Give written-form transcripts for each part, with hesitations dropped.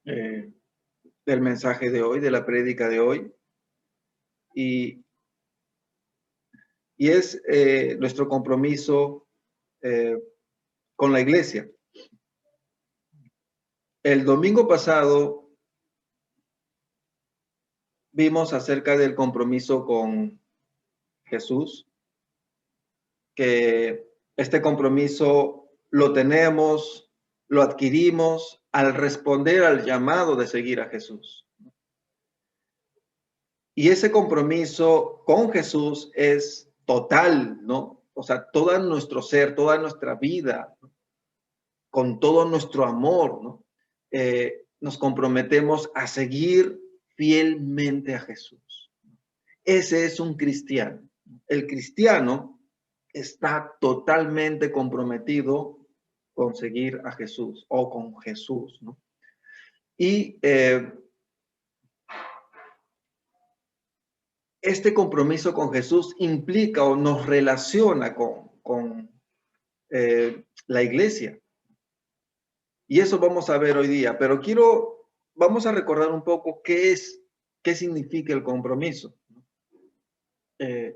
eh, del mensaje de hoy, de la prédica de hoy. Y, y es nuestro compromiso con la iglesia. El domingo pasado vimos acerca del compromiso con Jesús, que este compromiso lo tenemos, lo adquirimos al responder al llamado de seguir a Jesús. Y ese compromiso con Jesús es total, ¿no? O sea, todo nuestro ser, toda nuestra vida, con todo nuestro amor, ¿no? Nos comprometemos a seguir fielmente a Jesús. Ese es un cristiano. El cristiano está totalmente comprometido con seguir a Jesús o con Jesús, ¿no? Y este compromiso con Jesús implica o nos relaciona con la iglesia. Y eso vamos a ver hoy día, pero vamos a recordar un poco qué significa el compromiso.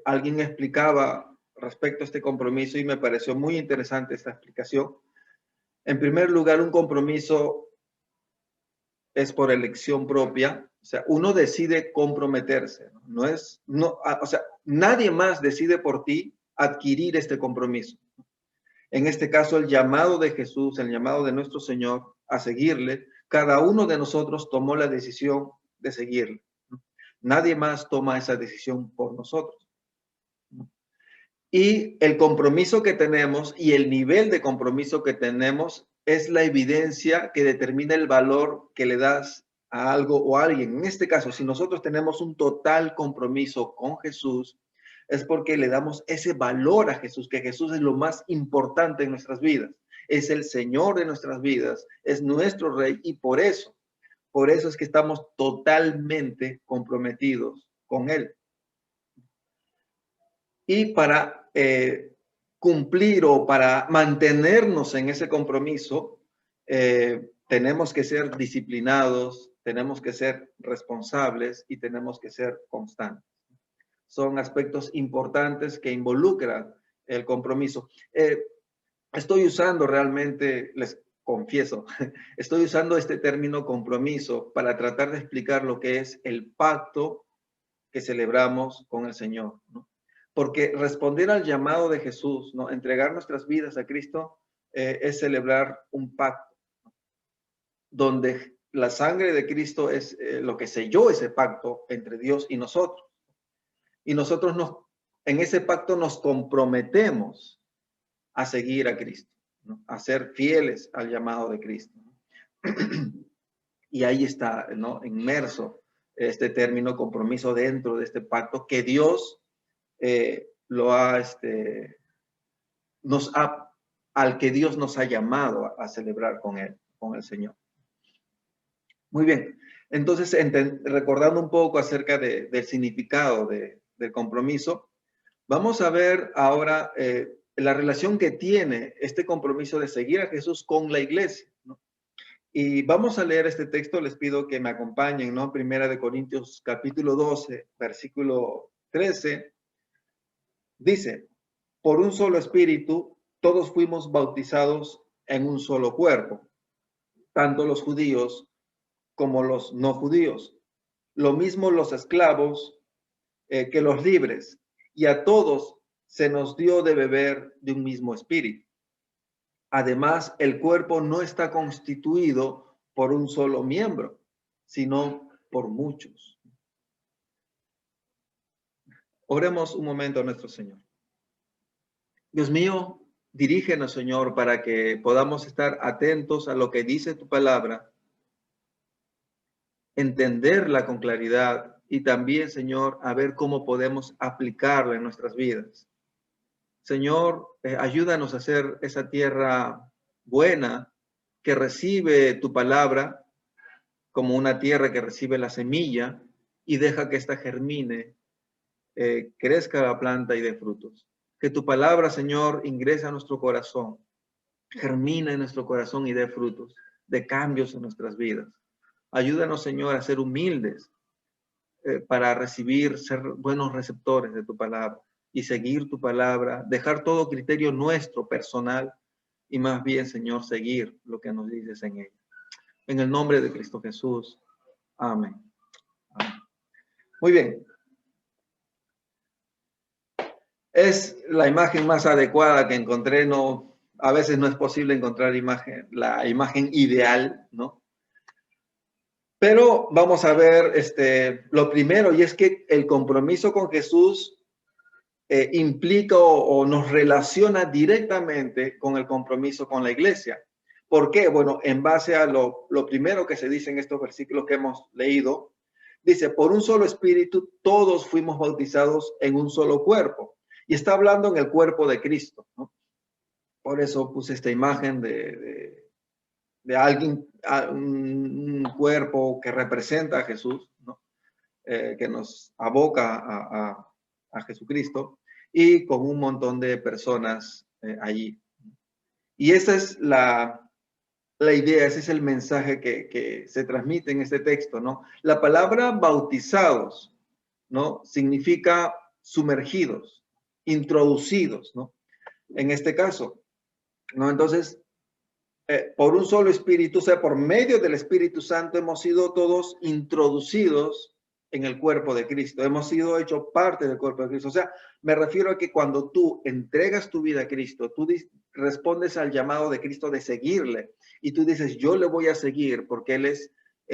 Alguien explicaba respecto a este compromiso y me pareció muy interesante esta explicación. En primer lugar, un compromiso es por elección propia, o sea, uno decide comprometerse, o sea, nadie más decide por ti adquirir este compromiso. En este caso, el llamado de Jesús, el llamado de nuestro Señor a seguirle, cada uno de nosotros tomó la decisión de seguirle. Nadie más toma esa decisión por nosotros. Y el compromiso que tenemos y el nivel de compromiso que tenemos es la evidencia que determina el valor que le das a algo o a alguien. En este caso, si nosotros tenemos un total compromiso con Jesús, es porque le damos ese valor a Jesús, que Jesús es lo más importante en nuestras vidas. Es el Señor de nuestras vidas, es nuestro Rey y por eso es que estamos totalmente comprometidos con Él. Y para cumplir o para mantenernos en ese compromiso, tenemos que ser disciplinados, tenemos que ser responsables y tenemos que ser constantes. Son aspectos importantes que involucran el compromiso. Estoy usando realmente, les confieso, estoy usando este término compromiso para tratar de explicar lo que es el pacto que celebramos con el Señor, ¿no? Porque responder al llamado de Jesús, ¿no? Entregar nuestras vidas a Cristo, es celebrar un pacto, ¿no? Donde la sangre de Cristo es lo que selló ese pacto entre Dios y nosotros. Y nosotros en ese pacto nos comprometemos a seguir a Cristo, ¿no? A ser fieles al llamado de Cristo, ¿no? Y ahí está, ¿no? Inmerso este término compromiso dentro de este pacto que Dios al que Dios nos ha llamado a celebrar con él, con el Señor. Muy bien, entonces recordando un poco acerca del significado del compromiso, vamos a ver ahora la relación que tiene este compromiso de seguir a Jesús con la iglesia, ¿no? Y vamos a leer este texto, les pido que me acompañen, ¿no? Primera de Corintios capítulo 12, versículo 13, dice: por un solo espíritu, todos fuimos bautizados en un solo cuerpo, tanto los judíos como los no judíos, lo mismo los esclavos que los libres, y a todos se nos dio de beber de un mismo espíritu. Además, el cuerpo no está constituido por un solo miembro, sino por muchos. Oremos un momento a nuestro Señor. Dios mío, dirígenos, Señor, para que podamos estar atentos a lo que dice tu palabra, entenderla con claridad y también, Señor, a ver cómo podemos aplicarla en nuestras vidas. Señor, ayúdanos a hacer esa tierra buena que recibe tu palabra como una tierra que recibe la semilla y deja que ésta germine, crezca la planta y dé frutos. Que tu palabra, Señor, ingrese a nuestro corazón, germine en nuestro corazón y dé frutos, de cambios en nuestras vidas. Ayúdanos, Señor, a ser humildes para recibir, ser buenos receptores de tu palabra y seguir tu palabra, dejar todo criterio nuestro personal y más bien, Señor, seguir lo que nos dices en ella. En el nombre de Cristo Jesús. Amén. Amén. Muy bien. Es la imagen más adecuada que encontré. No, a veces no es posible encontrar la imagen ideal, ¿no? Pero vamos a ver lo primero, y es que el compromiso con Jesús implica o nos relaciona directamente con el compromiso con la iglesia. ¿Por qué? Bueno, en base a lo primero que se dice en estos versículos que hemos leído, dice, por un solo espíritu todos fuimos bautizados en un solo cuerpo. Y está hablando en el cuerpo de Cristo, ¿no? Por eso puse esta imagen de alguien, un cuerpo que representa a Jesús, ¿no? Que nos aboca a Jesucristo y con un montón de personas allí. Y esa es la idea, ese es el mensaje que se transmite en este texto, ¿no? La palabra bautizados, ¿no? Significa sumergidos, introducidos, ¿no? En este caso, ¿no? Entonces, por un solo espíritu, o sea, por medio del Espíritu Santo hemos sido todos introducidos en el cuerpo de Cristo. Hemos sido hechos parte del cuerpo de Cristo. O sea, me refiero a que cuando tú entregas tu vida a Cristo, tú respondes al llamado de Cristo de seguirle y tú dices, yo le voy a seguir porque Él es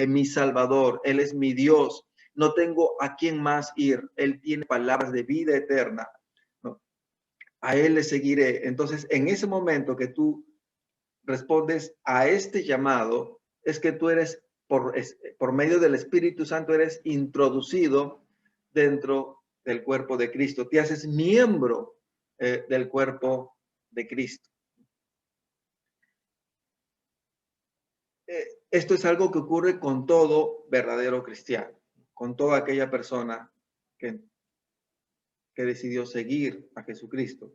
mi Salvador, Él es mi Dios. No tengo a quién más ir. Él tiene palabras de vida eterna, ¿no? A Él le seguiré. Entonces, en ese momento que tú respondes a este llamado, es que tú eres, por medio del Espíritu Santo, eres introducido dentro del cuerpo de Cristo. Te haces miembro del cuerpo de Cristo. Esto es algo que ocurre con todo verdadero cristiano, con toda aquella persona que decidió seguir a Jesucristo.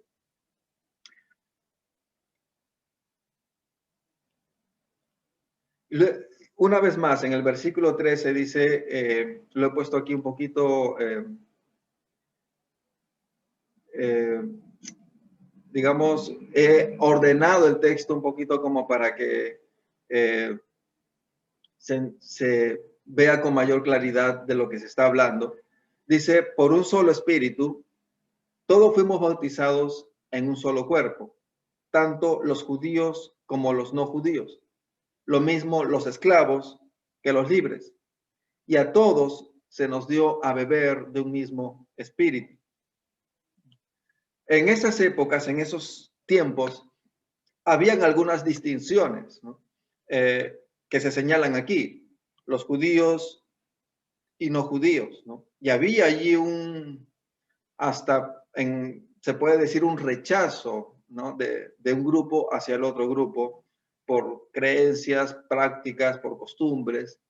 Una vez más, en el versículo 13 dice, lo he puesto aquí un poquito, digamos, he ordenado el texto un poquito como para que se vea con mayor claridad de lo que se está hablando. Dice, por un solo espíritu, todos fuimos bautizados en un solo cuerpo, tanto los judíos como los no judíos. Lo mismo los esclavos que los libres. Y a todos se nos dio a beber de un mismo espíritu. En esas épocas, en esos tiempos, habían algunas distinciones, ¿no? Que se señalan aquí, los judíos y no judíos, ¿no? Y había allí se puede decir un rechazo, ¿no? de un grupo hacia el otro grupo por creencias, prácticas, por costumbres,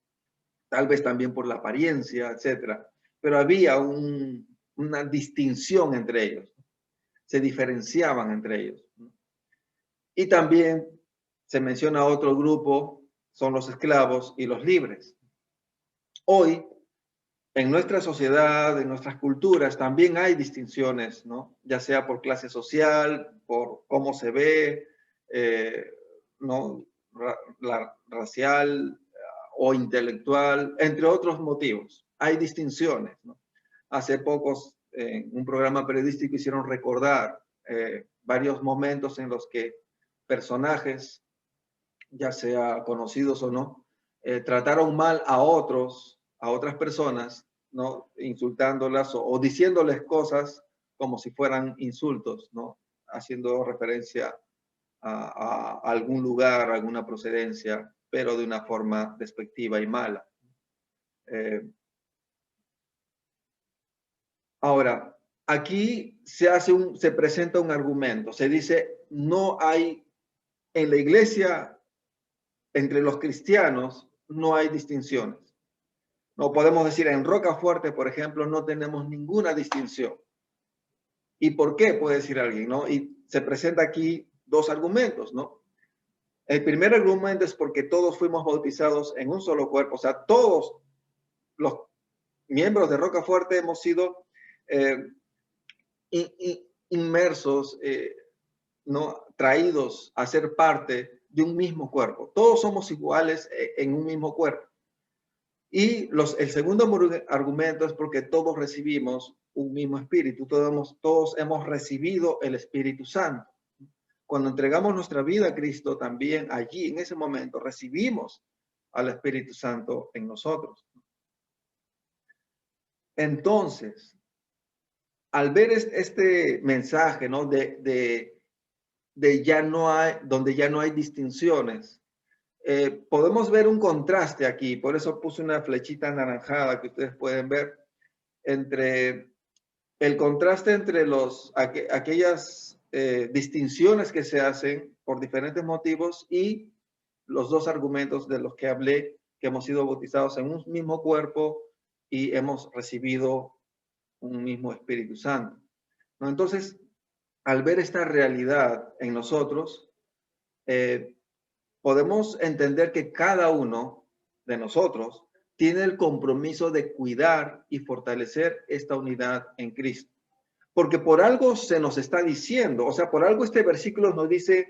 tal vez también por la apariencia, etcétera. Pero había una distinción entre ellos, se diferenciaban entre ellos. Y también se menciona otro grupo, son los esclavos y los libres. Hoy, en nuestra sociedad, en nuestras culturas, también hay distinciones, ¿no? Ya sea por clase social, por cómo se ve, ¿no? Racial o intelectual, entre otros motivos. Hay distinciones, ¿no? Hace pocos, en un programa periodístico, hicieron recordar varios momentos en los que personajes, ya sea conocidos o no, trataron mal a otras personas, ¿no? Insultándolas o diciéndoles cosas como si fueran insultos, ¿no? Haciendo referencia a algún lugar, a alguna procedencia, pero de una forma despectiva y mala. Ahora, aquí se presenta un argumento, se dice, no hay en la iglesia, entre los cristianos, no hay distinciones. No podemos decir, en Rocafuerte, por ejemplo, no tenemos ninguna distinción. ¿Y por qué? Puede decir alguien, ¿no? Y se presenta aquí dos argumentos, ¿no? El primer argumento es porque todos fuimos bautizados en un solo cuerpo, o sea, todos los miembros de Rocafuerte hemos sido eh, inmersos, ¿no? Traídos a ser parte de un mismo cuerpo. Todos somos iguales en un mismo cuerpo. Y el segundo argumento es porque todos recibimos un mismo espíritu, todos hemos recibido el Espíritu Santo. Cuando entregamos nuestra vida a Cristo, también allí, en ese momento, recibimos al Espíritu Santo en nosotros. Entonces, al ver este mensaje, ¿no? De ya no hay, donde ya no hay distinciones, podemos ver un contraste aquí, por eso puse una flechita anaranjada que ustedes pueden ver, entre el contraste entre aquellas distinciones que se hacen por diferentes motivos y los dos argumentos de los que hablé, que hemos sido bautizados en un mismo cuerpo y hemos recibido un mismo Espíritu Santo, ¿no? Entonces, al ver esta realidad en nosotros, eh, podemos entender que cada uno de nosotros tiene el compromiso de cuidar y fortalecer esta unidad en Cristo. Porque por algo se nos está diciendo, o sea, por algo este versículo nos dice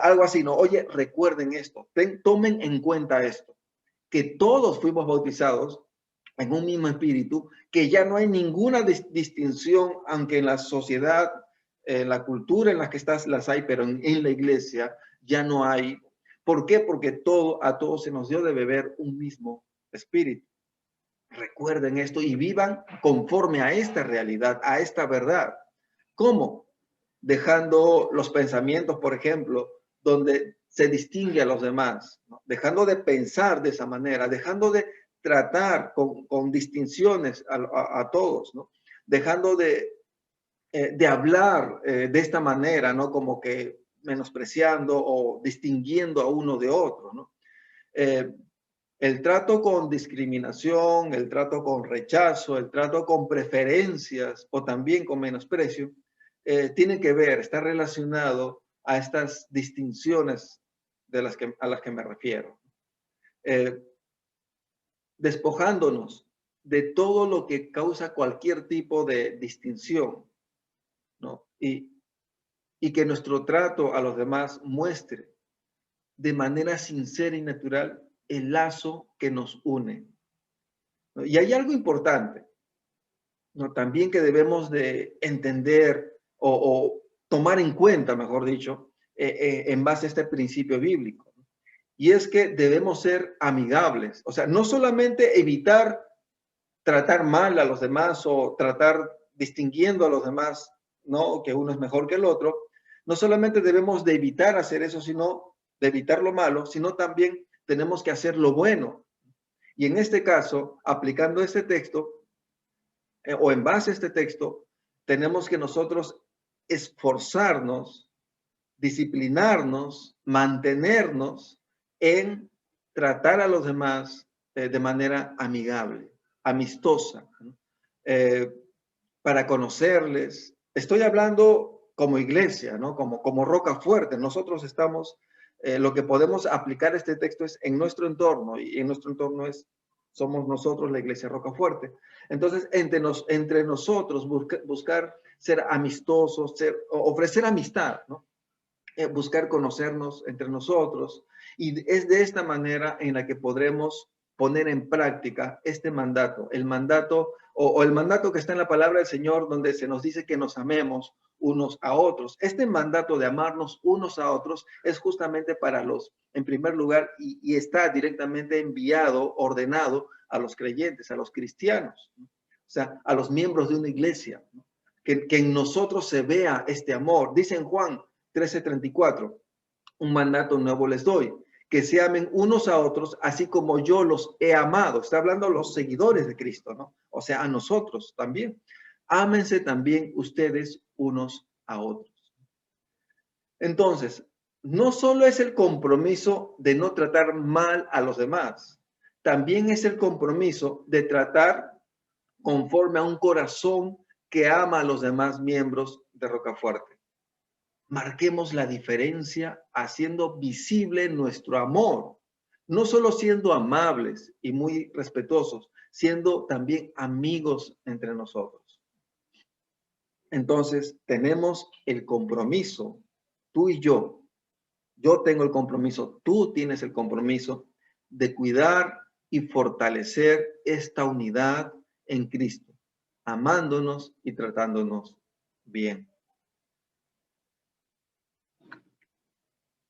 algo así, ¿no? Oye, recuerden esto, tomen en cuenta esto, que todos fuimos bautizados en un mismo espíritu, que ya no hay ninguna distinción, aunque en la sociedad, en la cultura en la que estás las hay, pero en la iglesia ya no hay. ¿Por qué? Porque a todos se nos dio de beber un mismo espíritu. Recuerden esto y vivan conforme a esta realidad, a esta verdad. ¿Cómo? Dejando los pensamientos, por ejemplo, donde se distingue a los demás, ¿no? Dejando de pensar de esa manera, dejando de tratar con distinciones a todos, ¿no? Dejando de hablar de esta manera, ¿no? Como que menospreciando o distinguiendo a uno de otro, ¿no? Eh, el trato con discriminación, el trato con rechazo, el trato con preferencias o también con menosprecio, tiene que ver, está relacionado a estas distinciones a las que me refiero. Eh, Despojándonos de todo lo que causa cualquier tipo de distinción, ¿no? Y que nuestro trato a los demás muestre de manera sincera y natural el lazo que nos une, ¿no? Y hay algo importante, ¿no? También que debemos de entender o tomar en cuenta, mejor dicho, en base a este principio bíblico, ¿no? Y es que debemos ser amigables, o sea, no solamente evitar tratar mal a los demás o tratar distinguiendo a los demás, ¿no? Que uno es mejor que el otro. No solamente debemos de evitar hacer eso, sino de evitar lo malo, sino también tenemos que hacer lo bueno. Y en este caso, aplicando este texto, o en base a este texto, tenemos que nosotros esforzarnos, disciplinarnos, mantenernos en tratar a los demás de manera amigable, amistosa, ¿no? Eh, para conocerles. Estoy hablando como iglesia, ¿no? Como roca fuerte. Nosotros estamos, lo que podemos aplicar este texto es en nuestro entorno, y en nuestro entorno somos nosotros la iglesia roca fuerte. Entonces, entre nosotros buscar ser amistosos, ofrecer amistad, ¿no? Buscar conocernos entre nosotros. Y es de esta manera en la que podremos poner en práctica este mandato, el mandato o el mandato que está en la palabra del Señor, donde se nos dice que nos amemos unos a otros. Este mandato de amarnos unos a otros es justamente para en primer lugar, y está directamente enviado, ordenado a los creyentes, a los cristianos, ¿no? O sea, a los miembros de una iglesia, ¿no? Que en nosotros se vea este amor. Dice en Juan 13:34, un mandato nuevo les doy, que se amen unos a otros, así como yo los he amado. Está hablando a los seguidores de Cristo, ¿no? O sea, a nosotros también. Ámense también ustedes unos a otros. Entonces, no solo es el compromiso de no tratar mal a los demás, también es el compromiso de tratar conforme a un corazón que ama a los demás miembros de Rocafuerte. marquemos la diferencia haciendo visible nuestro amor, no solo siendo amables y muy respetuosos, siendo también amigos entre nosotros. Entonces, tenemos el compromiso, tú y yo tengo el compromiso, tú tienes el compromiso de cuidar y fortalecer esta unidad en Cristo, amándonos y tratándonos bien.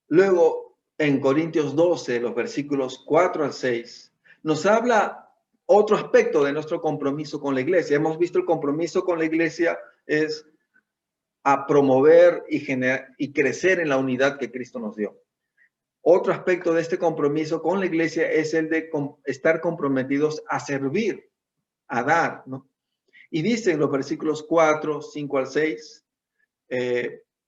Luego, en Corintios 12, los versículos 4 al 6, nos habla otro aspecto de nuestro compromiso con la iglesia. Hemos visto el compromiso con la iglesia es a promover y crecer en la unidad que Cristo nos dio. Otro aspecto de este compromiso con la iglesia es el de estar comprometidos a servir, a dar, ¿no? Y dice en los versículos 4, 5 al 6,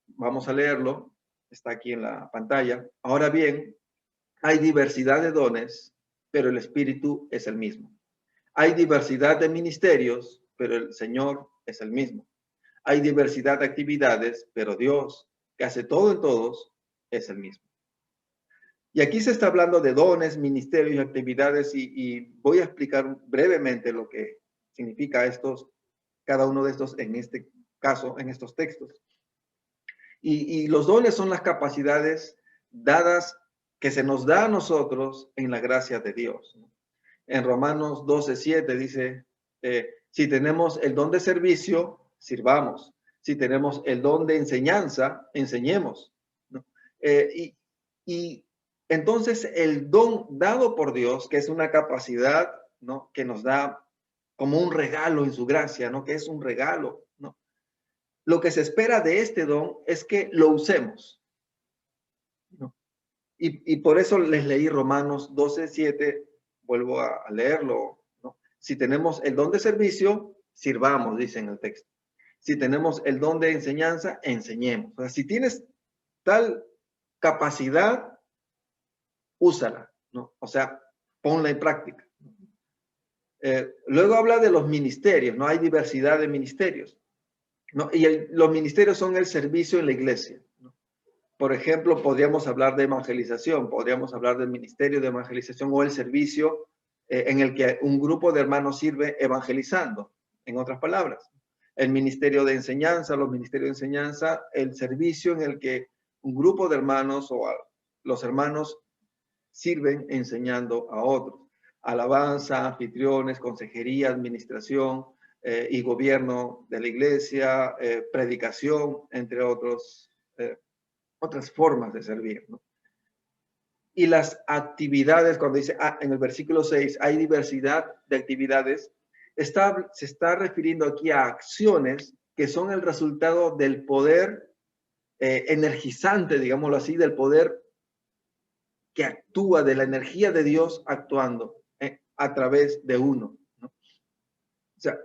vamos a leerlo, está aquí en la pantalla. Ahora bien, hay diversidad de dones, pero el Espíritu es el mismo. Hay diversidad de ministerios, pero el Señor es el mismo. Hay diversidad de actividades, pero Dios, que hace todo en todos, es el mismo. Y aquí se está hablando de dones, ministerios y actividades y voy a explicar brevemente lo que significa cada uno de estos en este caso, en estos textos. Y los dones son las capacidades dadas que se nos da a nosotros en la gracia de Dios. En Romanos 12:7 dice, si tenemos el don de servicio, sirvamos. Si tenemos el don de enseñanza, enseñemos, ¿no? Y entonces el don dado por Dios, que es una capacidad, ¿no?, que nos da como un regalo en su gracia, ¿no?, que es un regalo, ¿no? Lo que se espera de este don es que lo usemos, ¿no? Y por eso les leí Romanos 12:7, vuelvo a leerlo, ¿no? Si tenemos el don de servicio, sirvamos, dice en el texto. Si tenemos el don de enseñanza, enseñemos. O sea, si tienes tal capacidad, úsala, ¿no? O sea, ponla en práctica. Luego habla de los ministerios, ¿no? Hay diversidad de ministerios, ¿no? Y los ministerios son el servicio en la iglesia, ¿no? Por ejemplo, podríamos hablar de evangelización, podríamos hablar del ministerio de evangelización o el servicio en el que un grupo de hermanos sirve evangelizando, en otras palabras. El ministerio de enseñanza, los ministerios de enseñanza, el servicio en el que un grupo de hermanos o los hermanos sirven enseñando a otros. Alabanza, anfitriones, consejería, administración y gobierno de la iglesia, predicación, entre otras formas de servir, ¿no? Y las actividades, cuando dice en el versículo 6, hay diversidad de actividades, se está refiriendo aquí a acciones que son el resultado del poder energizante, digámoslo así, del poder que actúa, de la energía de Dios actuando a través de uno, ¿no? O sea,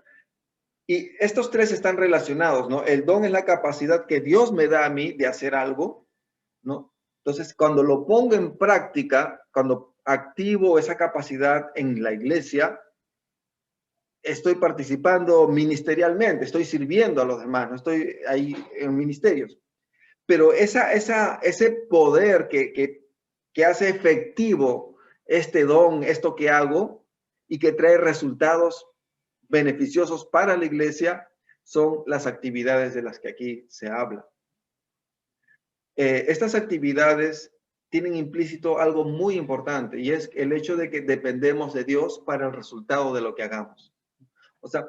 y estos tres están relacionados, ¿no? El don es la capacidad que Dios me da a mí de hacer algo, ¿no? Entonces, cuando lo pongo en práctica, cuando activo esa capacidad en la iglesia, estoy participando ministerialmente, estoy sirviendo a los demás, no estoy ahí en ministerios. Pero ese poder que hace efectivo este don, esto que hago, y que trae resultados beneficiosos para la iglesia, son las actividades de las que aquí se habla. Estas actividades tienen implícito algo muy importante, y es el hecho de que dependemos de Dios para el resultado de lo que hagamos. O sea,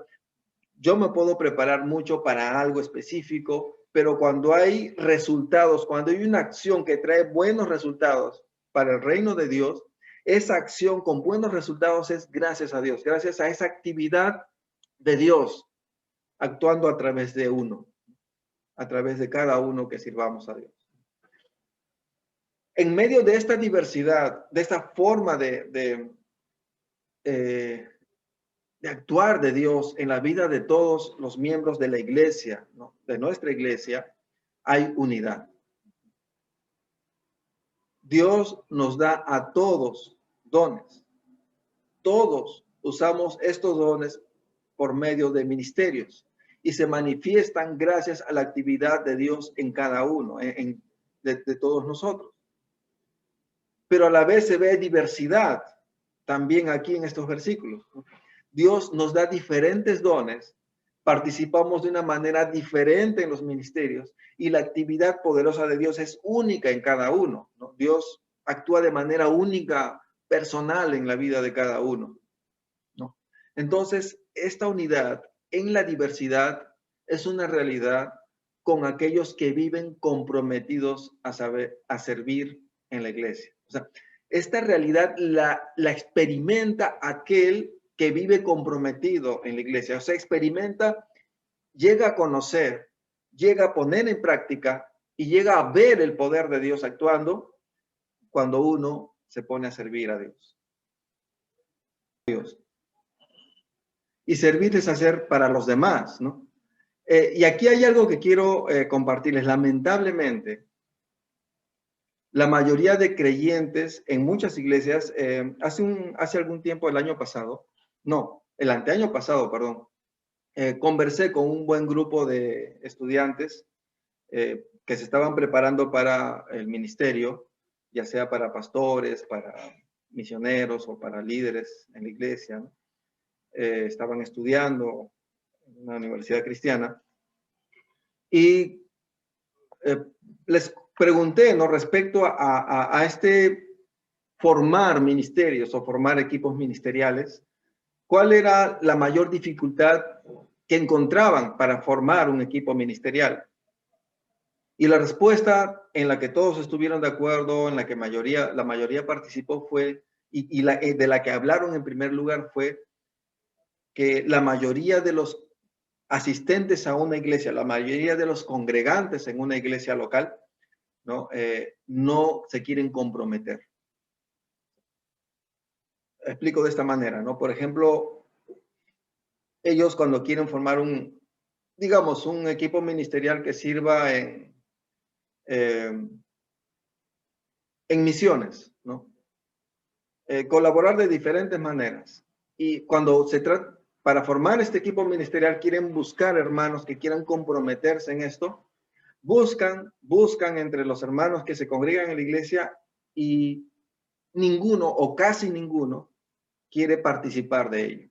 yo me puedo preparar mucho para algo específico, pero cuando hay resultados, cuando hay una acción que trae buenos resultados para el reino de Dios, esa acción con buenos resultados es gracias a Dios, gracias a esa actividad de Dios actuando a través de uno, a través de cada uno que sirvamos a Dios. En medio de esta diversidad, de esta forma de actuar de Dios en la vida de todos los miembros de la iglesia, ¿no?, de nuestra iglesia, hay unidad. Dios nos da a todos dones. Todos usamos estos dones por medio de ministerios. y se manifiestan gracias a la actividad de Dios en cada uno, de todos nosotros. Pero a la vez se ve diversidad también aquí en estos versículos. Dios nos da diferentes dones, participamos de una manera diferente en los ministerios y la actividad poderosa de Dios es única en cada uno, ¿no? Dios actúa de manera única, personal en la vida de cada uno, ¿no? Entonces, esta unidad en la diversidad es una realidad con aquellos que viven comprometidos a servir en la iglesia. O sea, esta realidad la experimenta aquel que vive comprometido en la iglesia. O sea, experimenta, llega a conocer, llega a poner en práctica y llega a ver el poder de Dios actuando cuando uno se pone a servir a Dios. Y servir es hacer para los demás, ¿no? Y aquí hay algo que quiero compartirles. Lamentablemente, la mayoría de creyentes en muchas iglesias, hace algún tiempo, el anteaño pasado, perdón, conversé con un buen grupo de estudiantes que se estaban preparando para el ministerio, ya sea para pastores, para misioneros o para líderes en la iglesia, ¿no? Estaban estudiando en una universidad cristiana y les pregunté, ¿no?, respecto a este formar ministerios o formar equipos ministeriales, ¿cuál era la mayor dificultad que encontraban para formar un equipo ministerial? Y la respuesta en la que todos estuvieron de acuerdo, en la que la mayoría participó fue, de la que hablaron en primer lugar fue que la mayoría de los asistentes a una iglesia, la mayoría de los congregantes en una iglesia local, ¿no? No se quieren comprometer. Explico de esta manera, ¿no? Por ejemplo, ellos cuando quieren formar digamos, un equipo ministerial que sirva en misiones, ¿no? Colaborar de diferentes maneras. Y cuando se trata, para formar este equipo ministerial, quieren buscar hermanos que quieran comprometerse en esto, buscan entre los hermanos que se congregan en la iglesia y ninguno o casi ninguno quiere participar de ello.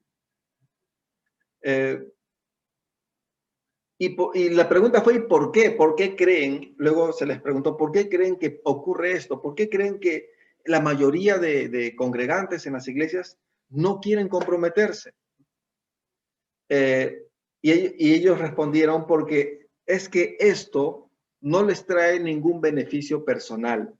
Y la pregunta fue, ¿y por qué? ¿Por qué creen? Luego se les preguntó, ¿por qué creen que ocurre esto? ¿Por qué creen que la mayoría de congregantes en las iglesias no quieren comprometerse? Y ellos respondieron, porque es que esto no les trae ningún beneficio personal.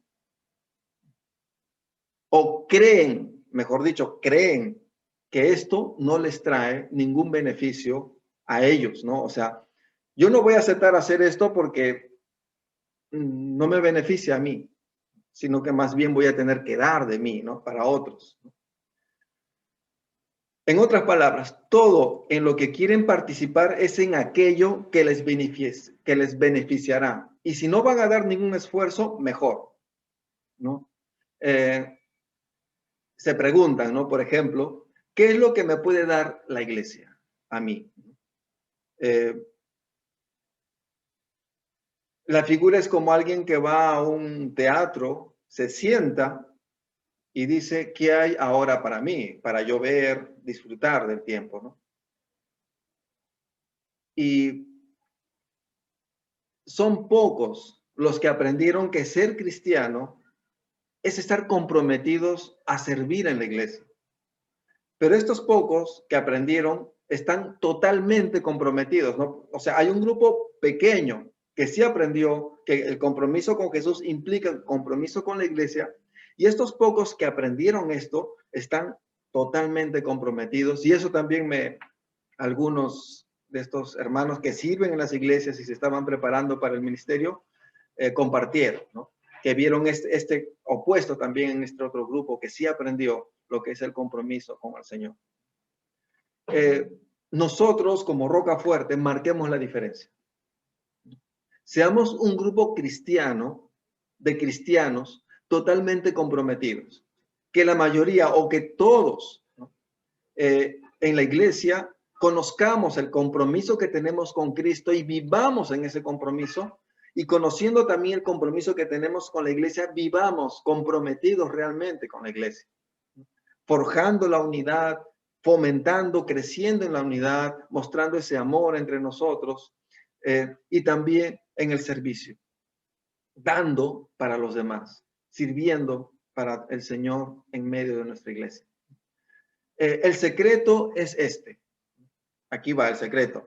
O creen, mejor dicho, creen que esto no les trae ningún beneficio a ellos, ¿no? O sea, yo no voy a aceptar hacer esto porque no me beneficia a mí, sino que más bien voy a tener que dar de mí, ¿no? Para otros. En otras palabras, todo en lo que quieren participar es en aquello que les beneficiará. Y si no van a dar ningún esfuerzo, mejor, ¿no? Se preguntan, ¿no? Por ejemplo, ¿qué es lo que me puede dar la iglesia a mí? La figura es como alguien que va a un teatro, se sienta y dice, ¿qué hay ahora para mí? Para yo ver, disfrutar del tiempo, ¿no? Y son pocos los que aprendieron que ser cristiano es estar comprometidos a servir en la iglesia. Pero estos pocos que aprendieron están totalmente comprometidos, ¿no? O sea, hay un grupo pequeño que sí aprendió que el compromiso con Jesús implica el compromiso con la iglesia, y estos pocos que aprendieron esto están totalmente comprometidos, y eso también algunos de estos hermanos que sirven en las iglesias y se estaban preparando para el ministerio, compartieron, ¿no? Que vieron este opuesto también en este otro grupo que sí aprendió lo que es el compromiso con el Señor. Nosotros como Roca Fuerte marquemos la diferencia. Seamos un grupo cristiano, de cristianos totalmente comprometidos. Que la mayoría o que todos, ¿no?, en la iglesia conozcamos el compromiso que tenemos con Cristo y vivamos en ese compromiso. Y conociendo también el compromiso que tenemos con la iglesia, vivamos comprometidos realmente con la iglesia, forjando la unidad, fomentando, creciendo en la unidad, mostrando ese amor entre nosotros y también en el servicio, dando para los demás, sirviendo para el Señor en medio de nuestra iglesia. El secreto es este. Aquí va el secreto.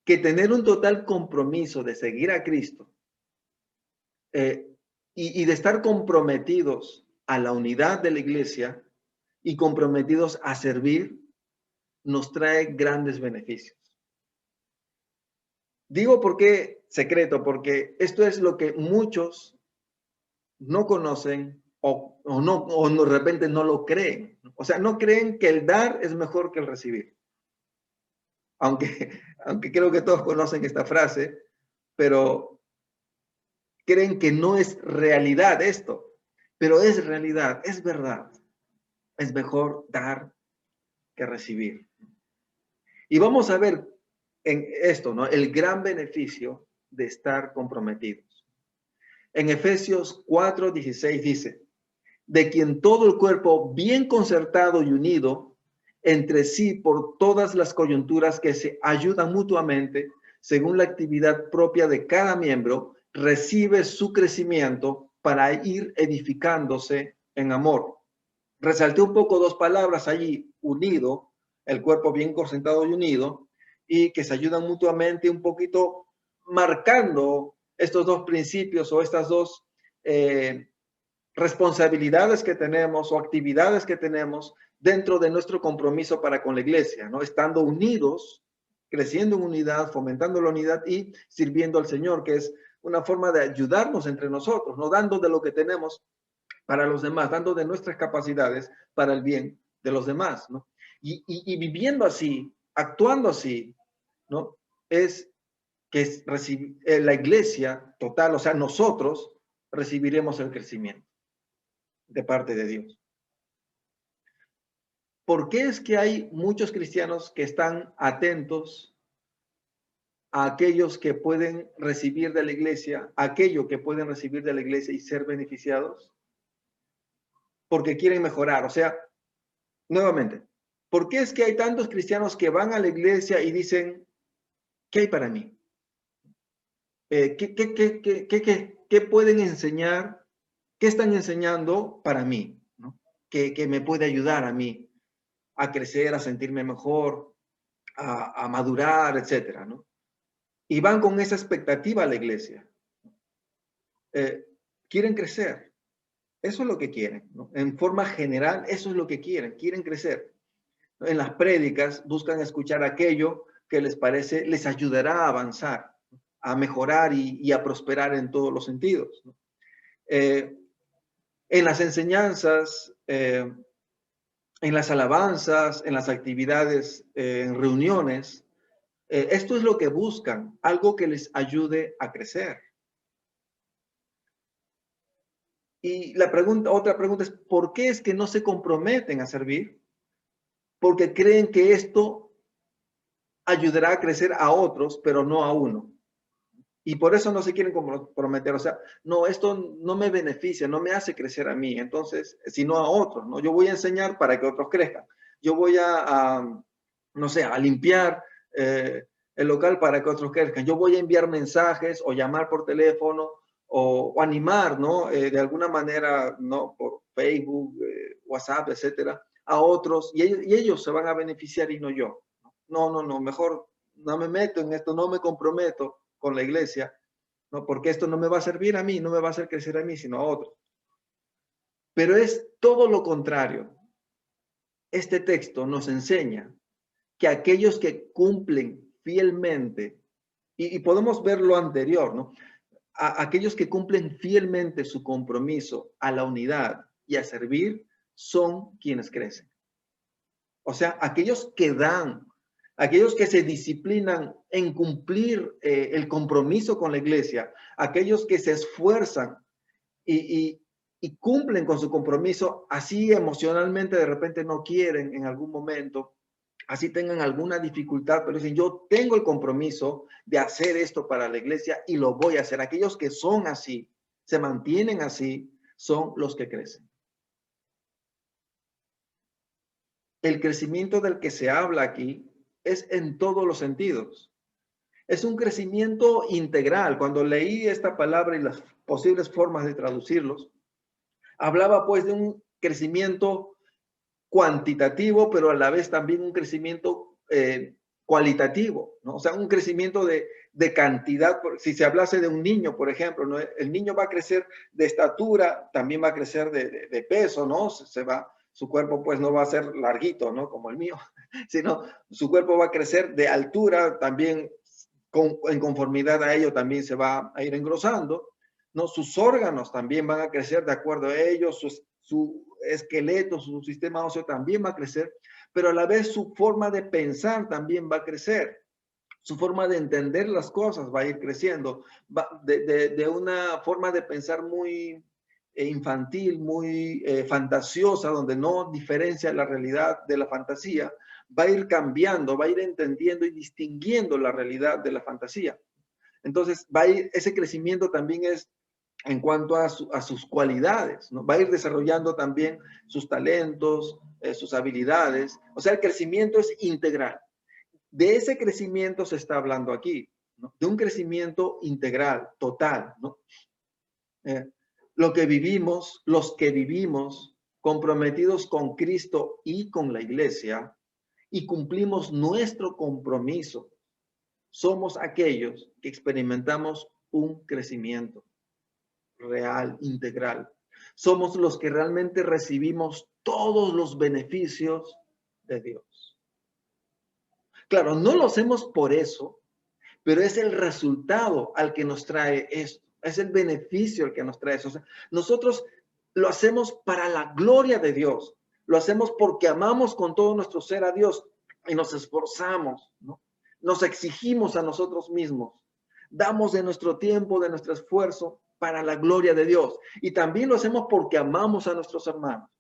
Que tener un total compromiso de seguir a Cristo y de estar comprometidos a la unidad de la iglesia y comprometidos a servir, nos trae grandes beneficios. Digo por qué secreto, porque esto es lo que muchos no conocen o de repente no lo creen. O sea, no creen que el dar es mejor que el recibir. Aunque creo que todos conocen esta frase, pero creen que no es realidad esto, pero es realidad, es verdad. Es mejor dar que recibir. Y vamos a ver en esto, ¿no? El gran beneficio de estar comprometidos. En Efesios 4:16 dice, de quien todo el cuerpo bien concertado y unido entre sí por todas las coyunturas que se ayudan mutuamente, según la actividad propia de cada miembro, recibe su crecimiento para ir edificándose en amor. Resalté un poco dos palabras allí, unido, el cuerpo bien concentrado y unido, y que se ayudan mutuamente un poquito marcando estos dos principios o estas dos responsabilidades que tenemos o actividades que tenemos dentro de nuestro compromiso para con la iglesia, ¿no? Estando unidos, creciendo en unidad, fomentando la unidad y sirviendo al Señor, que es una forma de ayudarnos entre nosotros, no dando de lo que tenemos para los demás, dando de nuestras capacidades para el bien de los demás, ¿no? Y viviendo así, actuando así, ¿no? Es que es la iglesia total, o sea, nosotros recibiremos el crecimiento de parte de Dios. ¿Por qué es que hay muchos cristianos que están atentos a aquellos que pueden recibir de la iglesia, aquello que pueden recibir de la iglesia y ser beneficiados? Porque quieren mejorar. O sea, nuevamente, ¿por qué es que hay tantos cristianos que van a la iglesia y dicen, ¿qué hay para mí? ¿Qué pueden enseñar? ¿Qué están enseñando para mí? ¿No? ¿Qué me puede ayudar a mí a crecer, a sentirme mejor, a madurar, etcétera, ¿no? Y van con esa expectativa a la iglesia. Quieren crecer. Eso es lo que quieren, ¿no? En forma general, eso es lo que quieren crecer. En las prédicas buscan escuchar aquello que les parece, les ayudará a avanzar, a mejorar y a prosperar en todos los sentidos, ¿no? En las enseñanzas, en las alabanzas, en las actividades, en reuniones, esto es lo que buscan, algo que les ayude a crecer. Y otra pregunta es, ¿por qué es que no se comprometen a servir? Porque creen que esto ayudará a crecer a otros, pero no a uno. Y por eso no se quieren comprometer. O sea, no, esto no me beneficia, no me hace crecer a mí, entonces, sino a otros, ¿no? Yo voy a enseñar para que otros crezcan. Yo voy no sé, a limpiar el local para que otros crezcan. Yo voy a enviar mensajes o llamar por teléfono o animar, ¿no? De alguna manera, ¿no? Por Facebook, WhatsApp, etcétera, a otros y ellos se van a beneficiar y no yo. No, mejor no me meto en esto, no me comprometo con la iglesia, ¿no? Porque esto no me va a servir a mí, no me va a hacer crecer a mí, sino a otros. Pero es todo lo contrario. Este texto nos enseña que aquellos que cumplen fielmente, y podemos ver lo anterior, ¿no? Aquellos que cumplen fielmente su compromiso a la unidad y a servir son quienes crecen. O sea, aquellos que dan, aquellos que se disciplinan en cumplir el compromiso con la iglesia, aquellos que se esfuerzan y cumplen con su compromiso, así emocionalmente de repente no quieren en algún momento así tengan alguna dificultad, pero dicen, yo tengo el compromiso de hacer esto para la iglesia y lo voy a hacer. Aquellos que son así, se mantienen así, son los que crecen. El crecimiento del que se habla aquí es en todos los sentidos. Es un crecimiento integral. Cuando leí esta palabra y las posibles formas de traducirlos, hablaba pues de un crecimiento cuantitativo, pero a la vez también un crecimiento cualitativo, ¿no? O sea, un crecimiento de cantidad. Si se hablase de un niño, por ejemplo, ¿no? El niño va a crecer de estatura, también va a crecer de peso, ¿no? Su cuerpo pues no va a ser larguito, ¿no? Como el mío, sino su cuerpo va a crecer de altura, también en conformidad a ello también se va a ir engrosando, ¿no? Sus órganos también van a crecer de acuerdo a ello, su esqueleto, su sistema óseo también va a crecer, pero a la vez su forma de pensar también va a crecer. Su forma de entender las cosas va a ir creciendo, de una forma de pensar muy infantil, muy fantasiosa, donde no diferencia la realidad de la fantasía, va a ir cambiando, va a ir entendiendo y distinguiendo la realidad de la fantasía. Entonces, ese crecimiento también es en cuanto a sus cualidades, ¿no? Va a ir desarrollando también sus talentos, sus habilidades. O sea, el crecimiento es integral. De ese crecimiento se está hablando aquí, ¿no? De un crecimiento integral, total, ¿no? Los que vivimos comprometidos con Cristo y con la iglesia y cumplimos nuestro compromiso, somos aquellos que experimentamos un crecimiento real, integral. Somos los que realmente recibimos todos los beneficios de Dios. Claro, no lo hacemos por eso, pero es el resultado al que nos trae esto. Es el beneficio al que nos trae eso. O sea, nosotros lo hacemos para la gloria de Dios. Lo hacemos porque amamos con todo nuestro ser a Dios y nos esforzamos, ¿no? Nos exigimos a nosotros mismos. Damos de nuestro tiempo, de nuestro esfuerzo para la gloria de Dios. Y también lo hacemos porque amamos a nuestros hermanos.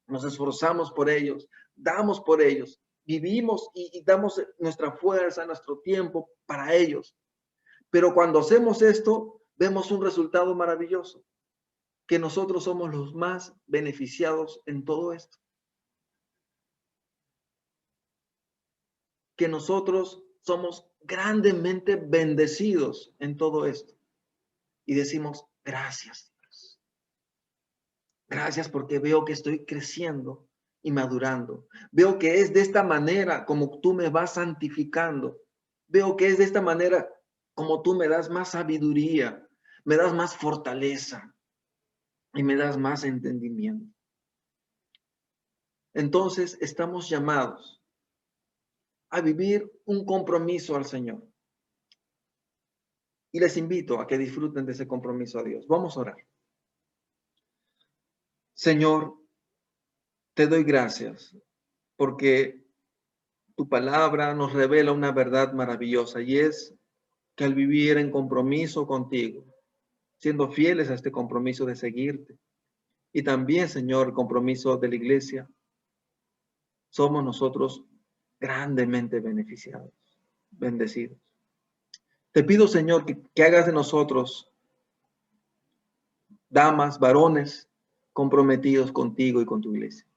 Nos esforzamos por ellos, damos por ellos, vivimos y damos nuestra fuerza, nuestro tiempo para ellos. Pero cuando hacemos esto, vemos un resultado maravilloso, que nosotros somos los más beneficiados en todo esto. Que nosotros somos grandemente bendecidos en todo esto. Y decimos, gracias, Dios. Gracias porque veo que estoy creciendo y madurando. Veo que es de esta manera como tú me vas santificando. Veo que es de esta manera como tú me das más sabiduría, me das más fortaleza y me das más entendimiento. Entonces estamos llamados a vivir un compromiso al Señor. Y les invito a que disfruten de ese compromiso a Dios. Vamos a orar. Señor, te doy gracias porque tu palabra nos revela una verdad maravillosa y es que al vivir en compromiso contigo, siendo fieles a este compromiso de seguirte y también, Señor, el compromiso de la iglesia, somos nosotros grandemente beneficiados, bendecidos. Te pido, Señor, que hagas de nosotros damas, varones, comprometidos contigo y con tu iglesia.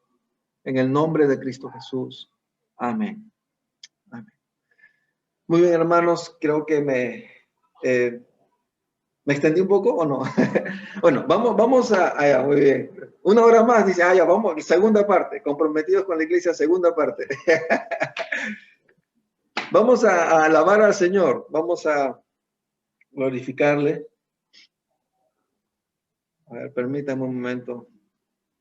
En el nombre de Cristo Jesús. Amén. Amén. Muy bien, hermanos, creo que ¿me extendí un poco o no? Bueno, vamos a muy bien. Una hora más, dice, ya, vamos, segunda parte, comprometidos con la iglesia, segunda parte. Vamos a alabar al Señor, vamos a glorificarle. A ver, permítame un momento.